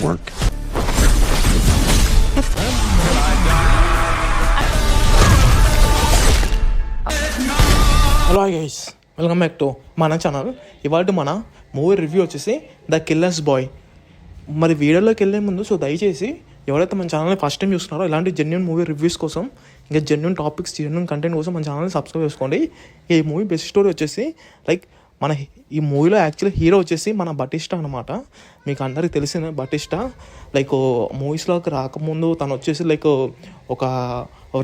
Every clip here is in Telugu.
Network. Hello guys, welcome back to మన ఛానల్. ఇవాళ మన మూవీ రివ్యూ వచ్చేసి ద కిల్లర్స్ బాయ్. మరి వీడియోలోకి వెళ్ళే ముందు దయచేసి ఎవరైతే మన ఛానల్ని ఫస్ట్ టైం చూస్తున్నారో ఇలాంటి జెన్యున్ మూవీ రివ్యూస్ కోసం, ఇంకా జెన్యున్ టాపిక్స్, జెన్యున్ కంటెంట్ కోసం మన ఛానల్ని సబ్స్క్రైబ్ చేసుకోండి. ఈ మూవీ బెస్ట్ స్టోరీ వచ్చేసి ఈ మూవీలో యాక్చువల్లీ హీరో వచ్చేసి మన బటిస్టా అనమాట. మీకు అందరికి తెలిసిన బటిస్టా మూవీస్లోకి రాకముందు తను వచ్చేసి ఒక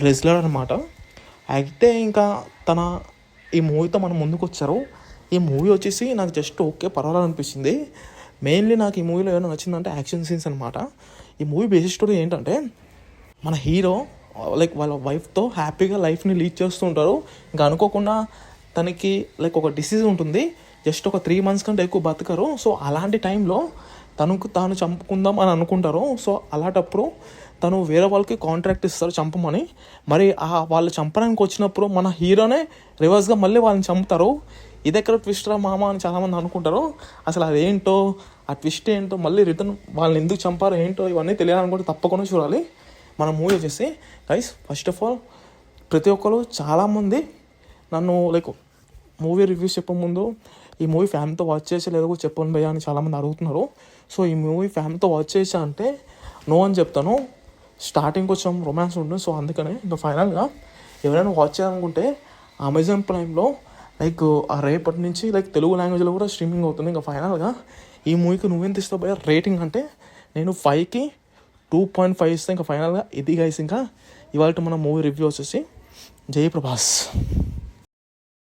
రెజ్లర్ అనమాట. అయితే ఇంకా ఈ మూవీతో మనం ముందుకు వచ్చారు. ఈ మూవీ వచ్చేసి నాకు జస్ట్ పర్వాలేదు అనిపించింది. మెయిన్లీ నాకు ఈ మూవీలో ఏమైనా నచ్చిందంటే యాక్షన్ సీన్స్ అనమాట. ఈ మూవీ బేసిక్ స్టోరీ ఏంటంటే, మన హీరో వాళ్ళ వైఫ్తో హ్యాపీగా లైఫ్ని లీడ్ చేస్తూ ఉంటారు. ఇంకా అనుకోకుండా తనకి ఒక డిసీజ్ ఉంటుంది. జస్ట్ ఒక 3 months కంటే ఎక్కువ బతకరు. సో అలాంటి టైంలో తాను చంపుకుందాం అని అనుకుంటారు. సో అలాంటప్పుడు తను వేరే వాళ్ళకి కాంట్రాక్ట్ ఇస్తారు చంపమని. మరి వాళ్ళు చంపడానికి వచ్చినప్పుడు మన హీరోనే రివర్స్గా మళ్ళీ వాళ్ళని చంపుతారు. ఇదెక్కడ ట్విస్ట్ రా మామ అని చాలామంది అనుకుంటారు. అసలు అదేంటో, ఆ ట్విస్ట్ ఏంటో, మళ్ళీ రిటర్న్ వాళ్ళని ఎందుకు చంపారో ఏంటో ఇవన్నీ తెలియాలనుకుంటే తప్పకుండా చూడాలి మన మూవీ వచ్చేసి. గైస్, ఫస్ట్ ఆఫ్ ఆల్ ప్రతి ఒక్కరు చాలామంది నన్ను మూవీ రివ్యూస్ చెప్పే ముందు ఈ మూవీ ఫ్యామిలీతో వాచ్ చేసి లేదో చెప్పండి భయ్యా అని చాలామంది అడుగుతున్నారు. సో ఈ మూవీ ఫ్యామిలీతో వాచ్ చేసా అంటే నో అని చెప్తాను. స్టార్టింగ్ కొంచెం రొమాన్స్ ఉంటుంది. సో అందుకనే ఇంకా ఫైనల్గా ఎవరైనా వాచ్ చేయాలనుకుంటే అమెజాన్ ప్రైమ్లో రేపటి నుంచి తెలుగు లాంగ్వేజ్లో కూడా స్ట్రీమింగ్ అవుతుంది. ఇంకా ఫైనల్గా ఈ మూవీకి నువ్వెంత ఇస్తావు భయ్యా రేటింగ్ అంటే నేను 5కి 2.5 ఇస్తాను. ఇంకా ఫైనల్గా ఇది గైస్. ఇంకా ఇవాళ మన మూవీ రివ్యూ వచ్చేసి జై ప్రభాస్.